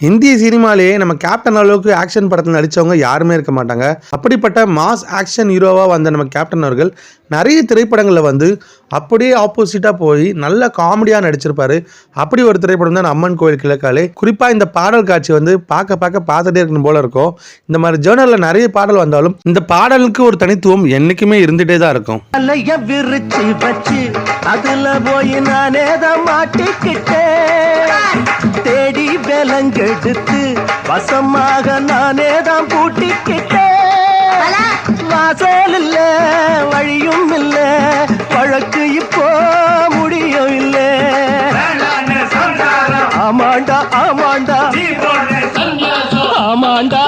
இந்திய சினிமாலேயே நம்ம கேப்டன் அளவுக்கு ஆக்ஷன் படத்தில் நடித்தவங்க யாருமே இருக்க மாட்டாங்க. அப்படிப்பட்ட மாஸ் ஆக்ஷன் ஹீரோவாக வந்த நம்ம கேப்டன் அவர்கள் நிறைய திரைப்படங்களில் வந்து அப்படியே ஆப்போசிட்டாக போய் நல்ல காமெடியாக நடிச்சிருப்பாரு. அப்படி ஒரு திரைப்படம் தான் அம்மன் கோயில் கிழக்காலே. குறிப்பாக இந்த பாடல் காட்சி வந்து பார்த்துட்டே இருக்கணும் போல இருக்கும். இந்த மாதிரி ஜேர்னலில் நிறைய பாடல் வந்தாலும் இந்த பாடலுக்கு ஒரு தனித்துவம் என்றைக்குமே இருந்துகிட்டே தான் இருக்கும். அதுல போய் நானே தான் மாட்டிக்கிட்டேன், தேடி விலங்கெடுத்து வசமாக நானே தான் பூட்டிக்கிட்டேன். வாசல் இல்ல வழியும் இல்ல, வழக்கு இப்போ முடியும் இல்ல. ஆமாண்டா ஆமாண்டா ஆமாண்டா